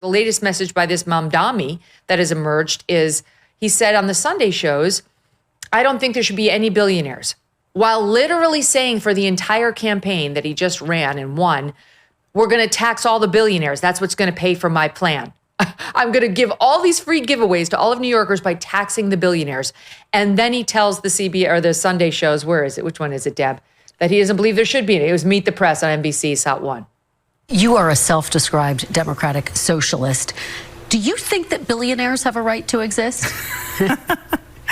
The latest message by this Mamdani that has emerged is he said on the Sunday shows, I don't think there should be any billionaires, while literally saying for the entire campaign that he just ran and won, we're going to tax all the billionaires. That's what's going to pay for my plan. I'm going to give all these free giveaways to all of New Yorkers by taxing the billionaires. And then he tells the CBS or the Sunday shows, where is it? Which one is it, Deb? That he doesn't believe there should be any. It was Meet the Press on NBC, SOT 1. You are a self-described democratic socialist. Do you think that billionaires have a right to exist?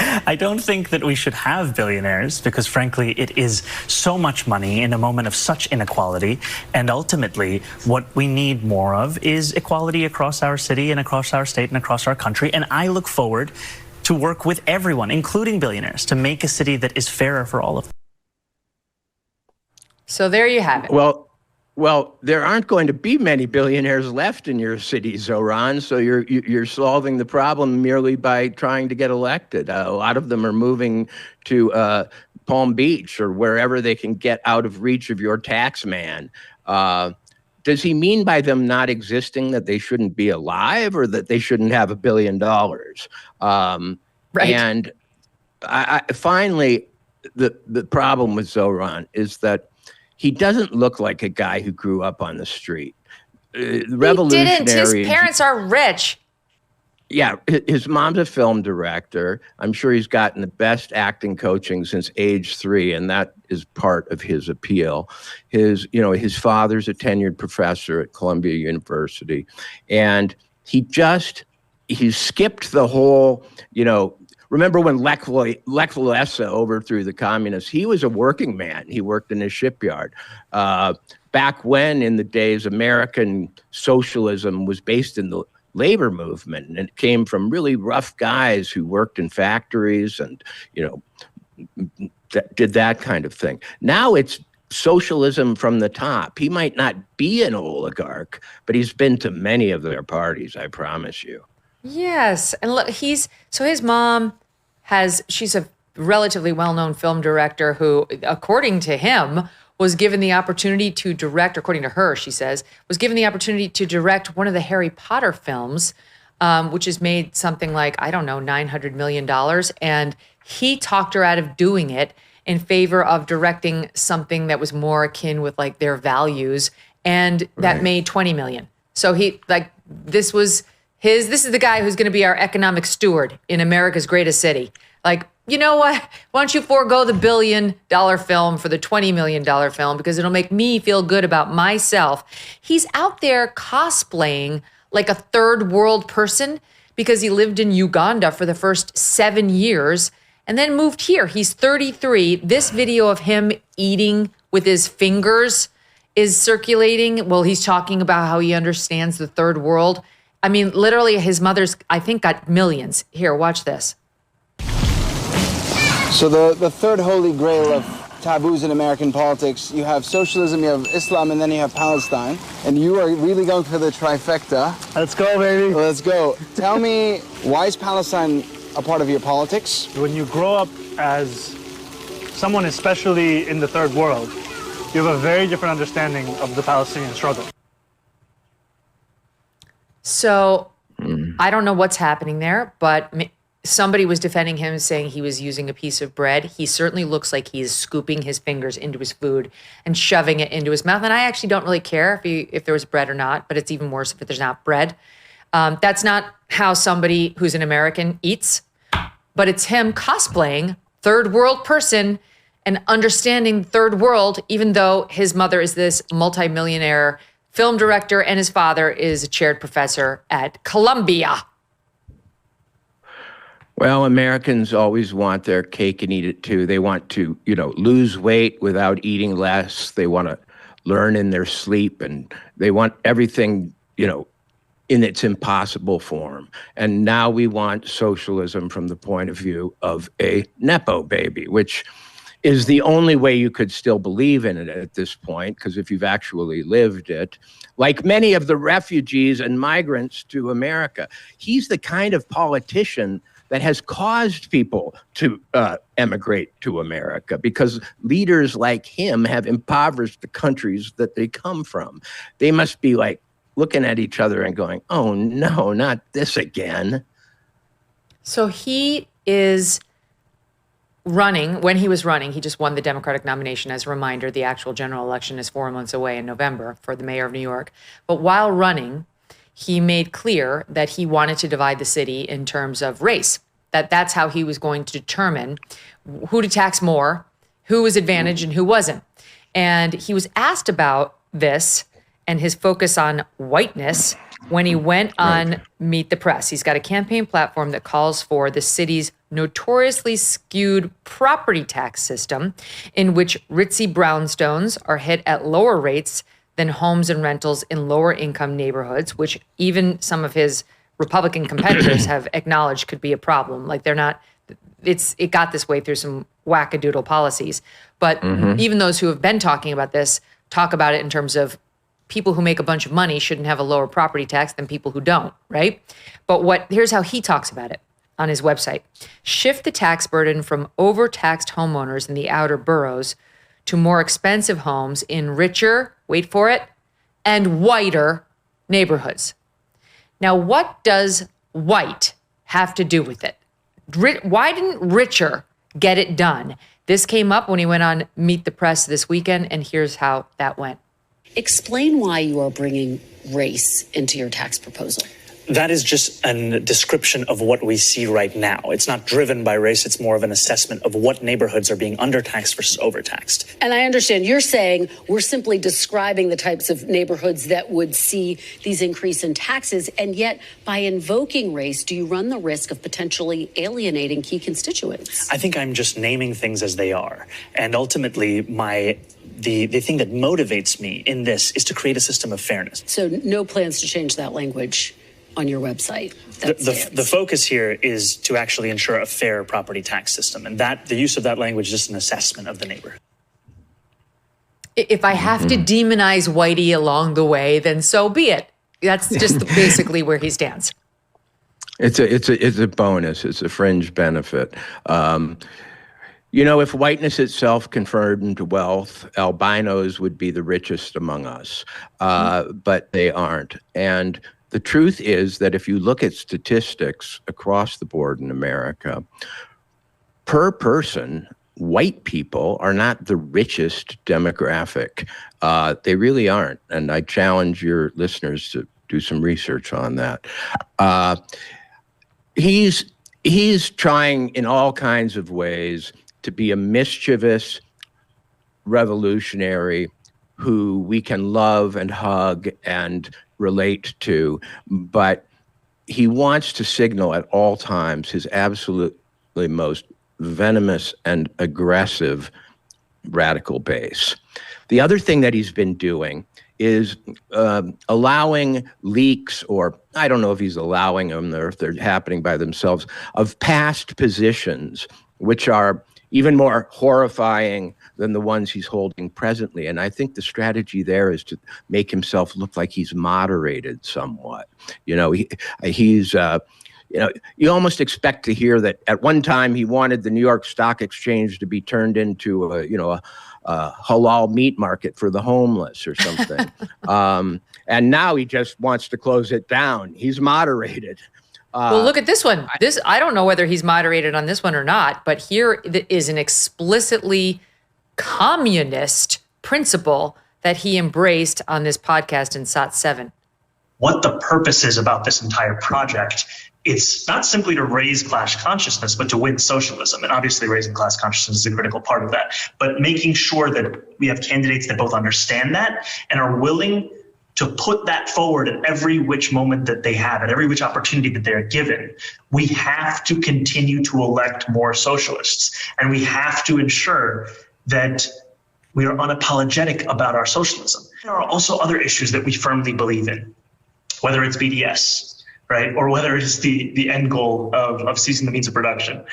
I don't think that we should have billionaires because, frankly, it is so much money in a moment of such inequality. And ultimately, what we need more of is equality across our city and across our state and across our country. And I look forward to work with everyone, including billionaires, to make a city that is fairer for all of them. So there you have it. Well, there aren't going to be many billionaires left in your city, Zohran, so you're solving the problem merely by trying to get elected. A lot of them are moving to Palm Beach or wherever they can get out of reach of your tax man. Does he mean by them not existing that they shouldn't be alive or that they shouldn't have $1 billion? Right. And finally, the problem with Zohran is that he doesn't look like a guy who grew up on the street. He didn't. His parents are rich. Yeah, his mom's a film director. I'm sure he's gotten the best acting coaching since age 3, and that is part of his appeal. His father's a tenured professor at Columbia University, and he skipped the whole, remember when Lech Walesa overthrew the communists? He was a working man. He worked in a shipyard. Back when, in the days, American socialism was based in the labor movement, and it came from really rough guys who worked in factories and, did that kind of thing. Now it's socialism from the top. He might not be an oligarch, but he's been to many of their parties, I promise you. Yes. And look, his mom she's a relatively well-known film director who, according to him, was given the opportunity to direct, according to her, she says, was given the opportunity to direct one of the Harry Potter films, which has made something like, I don't know, $900 million. And he talked her out of doing it in favor of directing something that was more akin with like their values. And that made $20 million. So this is the guy who's going to be our economic steward in America's greatest city. Like, you know what? Why don't you forego the $1 billion film for the $20 million film because it'll make me feel good about myself. He's out there cosplaying like a third world person because he lived in Uganda for the first 7 years and then moved here. He's 33. This video of him eating with his fingers is circulating. Well, he's talking about how he understands the third world. I mean, literally, his mother's, I think, got millions. Here, watch this. So the third holy grail of taboos in American politics, you have socialism, you have Islam, and then you have Palestine. And you are really going for the trifecta. Let's go, baby. Let's go. Tell me, why is Palestine a part of your politics? When you grow up as someone, especially in the third world, you have a very different understanding of the Palestinian struggle. So I don't know what's happening there, but somebody was defending him, saying he was using a piece of bread. He certainly looks like he's scooping his fingers into his food and shoving it into his mouth. And I actually don't really care if there was bread or not, but it's even worse if there's not bread. That's not how somebody who's an American eats, but it's him cosplaying third world person and understanding third world, even though his mother is this multimillionaire film director and his father is a chaired professor at Columbia. Well, Americans always want their cake and eat it too. They want to, lose weight without eating less. They want to learn in their sleep, and they want everything, in its impossible form. And now we want socialism from the point of view of a Nepo baby, which is the only way you could still believe in it at this point, because if you've actually lived it, like many of the refugees and migrants to America, he's the kind of politician that has caused people to emigrate to America, because leaders like him have impoverished the countries that they come from. They must be like looking at each other and going, oh, no, not this again. So he is running. When he was running, he just won the Democratic nomination. As a reminder, the actual general election is 4 months away in November for the mayor of New York. But while running, he made clear that he wanted to divide the city in terms of race, that's how he was going to determine who to tax more, who was advantaged and who wasn't. And he was asked about this and his focus on whiteness when he went on Meet the Press. He's got a campaign platform that calls for the city's notoriously skewed property tax system, in which ritzy brownstones are hit at lower rates than homes and rentals in lower income neighborhoods, which even some of his Republican competitors have acknowledged could be a problem. Like it got this way through some wackadoodle policies. But even those who have been talking about this talk about it in terms of people who make a bunch of money shouldn't have a lower property tax than people who don't, right? But here's how he talks about it on his website. Shift the tax burden from overtaxed homeowners in the outer boroughs to more expensive homes in richer, wait for it, and whiter neighborhoods. Now, what does white have to do with it? Why didn't richer get it done? This came up when he went on Meet the Press this weekend, and here's how that went. Explain why you are bringing race into your tax proposal. That is just a description of what we see right now. It's not driven by race. It's more of an assessment of what neighborhoods are being undertaxed versus overtaxed. And I understand you're saying we're simply describing the types of neighborhoods that would see these increase in taxes. And yet, by invoking race, do you run the risk of potentially alienating key constituents? I think I'm just naming things as they are. And ultimately, the thing that motivates me in this is to create a system of fairness. So no plans to change that language on your website? The focus here is to actually ensure a fair property tax system, and that the use of that language is just an assessment of the neighborhood. If I have to demonize Whitey along the way, then so be it. That's just basically where he stands. It's a bonus. It's a fringe benefit. If whiteness itself confirmed wealth, albinos would be the richest among us, but they aren't. And the truth is that if you look at statistics across the board in America, per person, white people are not the richest demographic. They really aren't. And I challenge your listeners to do some research on that. He's trying in all kinds of ways to be a mischievous revolutionary who we can love and hug and relate to, but he wants to signal at all times his absolutely most venomous and aggressive radical base. The other thing that he's been doing is allowing leaks, or I don't know if he's allowing them or if they're happening by themselves, of past positions, which are even more horrifying than the ones he's holding presently. And I think the strategy there is to make himself look like he's moderated somewhat. He's you almost expect to hear that at one time he wanted the New York Stock Exchange to be turned into a halal meat market for the homeless or something. And now he just wants to close it down. He's moderated. Well, look at this one. I don't know whether he's moderated on this one or not, but here is an explicitly communist principle that he embraced on this podcast in SOT 7. What the purpose is about this entire project, it's not simply to raise class consciousness, but to win socialism. And obviously raising class consciousness is a critical part of that. But making sure that we have candidates that both understand that and are willing to put that forward at every which moment that they have, at every which opportunity that they're given. We have to continue to elect more socialists, and we have to ensure that we are unapologetic about our socialism. There are also other issues that we firmly believe in, whether it's BDS, right, or whether it's the end goal of seizing the means of production.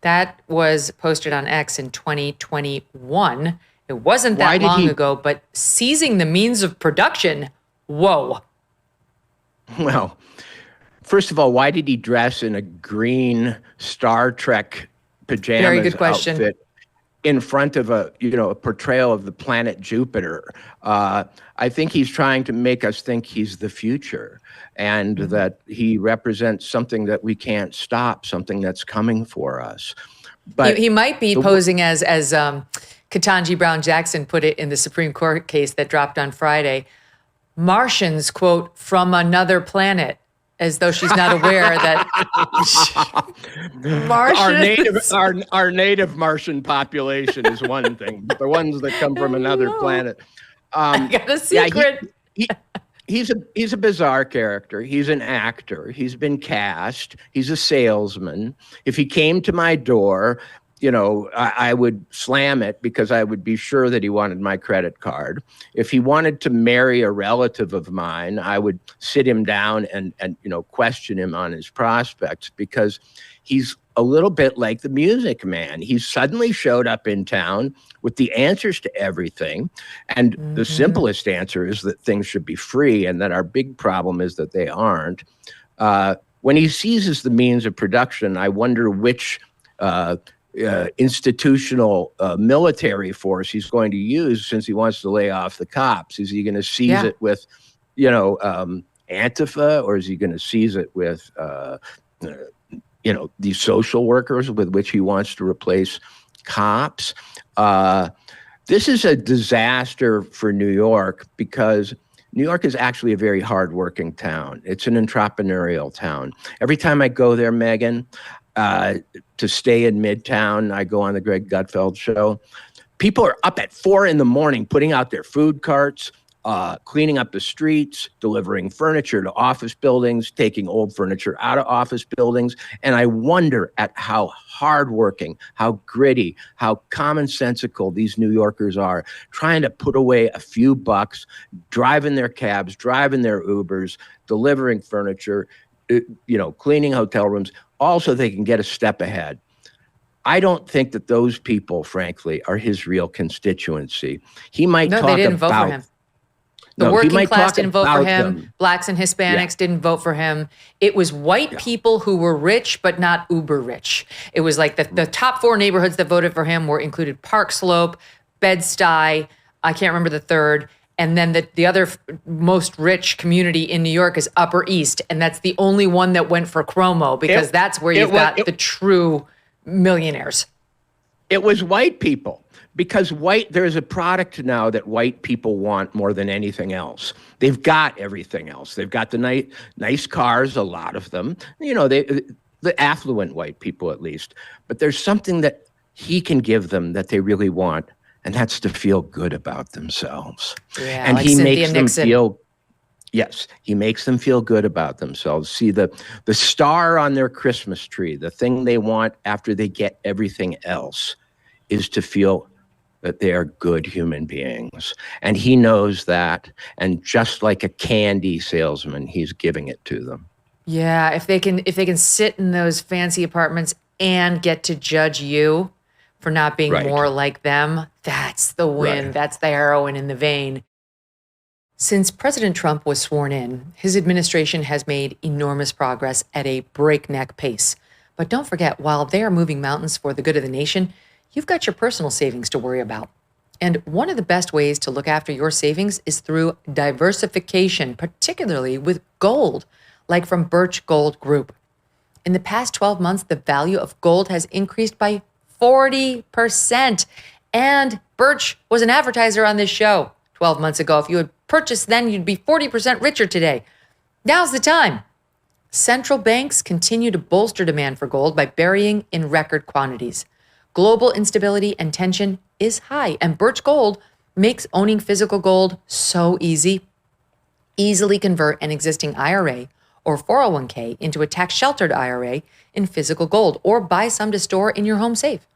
That was posted on X in 2021. It wasn't that long ago, but seizing the means of production, whoa. Well, first of all, why did he dress in a green Star Trek pajamas Very good question. outfit in front of a portrayal of the planet Jupiter. I think he's trying to make us think he's the future, and that he represents something that we can't stop, something that's coming for us. But he might be posing as Ketanji Brown Jackson put it in the Supreme Court case that dropped on Friday, Martians, quote, from another planet, as though she's not aware that Martians. Our native Martian population is one thing, but the ones that come from another planet. I got a secret. He's a bizarre character. He's an actor. He's been cast. He's a salesman. If he came to my door, I would slam it because I would be sure that he wanted my credit card. If he wanted to marry a relative of mine, I would sit him down and question him on his prospects, because he's a little bit like the Music Man. He suddenly showed up in town with the answers to everything. And the simplest answer is that things should be free, and that our big problem is that they aren't. When he seizes the means of production, I wonder which institutional military force he's going to use, since he wants to lay off the cops. Is he going to seize it with, Antifa, or is he going to seize it with, these social workers with which he wants to replace cops? This is a disaster for New York, because New York is actually a very hardworking town. It's an entrepreneurial town. Every time I go there, Megyn, to stay in Midtown, I go on the Greg Gutfeld show. People are up at 4 a.m. putting out their food carts, cleaning up the streets, delivering furniture to office buildings, taking old furniture out of office buildings. And I wonder at how hardworking, how gritty, how commonsensical these New Yorkers are, trying to put away a few bucks, driving their cabs, driving their Ubers, delivering furniture, cleaning hotel rooms, all so they can get a step ahead. I don't think that those people, frankly, are his real constituency. He might talk about... No, they didn't vote for him. The working class didn't vote for him. Blacks and Hispanics didn't vote for him. It was white people who were rich, but not uber rich. It was like the top 4 neighborhoods that voted for him included Park Slope, Bed-Stuy, I can't remember the third. And then the other most rich community in New York is Upper East. And that's the only one that went for Cuomo, because that's where you've got the true millionaires. It was white people, because there's a product now that white people want more than anything else. They've got everything else. They've got the nice cars, a lot of them, the affluent white people at least. But there's something that he can give them that they really want, and that's to feel good about themselves. Yeah, and like he Cynthia makes Nixon. them feel, he makes them feel good about themselves. See the star on their Christmas tree, the thing they want after they get everything else, is to feel that they are good human beings. And he knows that. And just like a candy salesman, he's giving it to them. Yeah, if they can sit in those fancy apartments and get to judge you for not being more like them, that's the win. Right. That's the heroin in the vein. Since President Trump was sworn in, his administration has made enormous progress at a breakneck pace. But don't forget, while they are moving mountains for the good of the nation, you've got your personal savings to worry about. And one of the best ways to look after your savings is through diversification, particularly with gold, like from Birch Gold Group. In the past 12 months, the value of gold has increased by 40%. And Birch was an advertiser on this show 12 months ago. If you had purchased then, you'd be 40% richer today. Now's the time. Central banks continue to bolster demand for gold by burying in record quantities. Global instability and tension is high, and Birch Gold makes owning physical gold so easy. Easily convert an existing IRA or 401k into a tax-sheltered IRA in physical gold, or buy some to store in your home safe.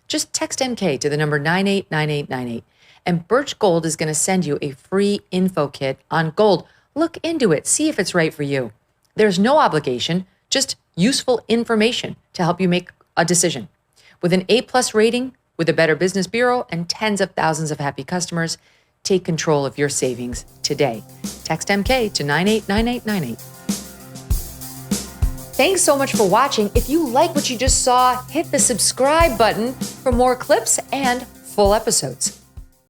Just text MK to the number 989898, and Birch Gold is going to send you a free info kit on gold. Look into it, see if it's right for you. There's no obligation, just useful information to help you make a decision. With an A+ rating, with a Better Business Bureau, and tens of thousands of happy customers, take control of your savings today. Text MK to 989898. Thanks so much for watching. If you like what you just saw, hit the subscribe button for more clips and full episodes.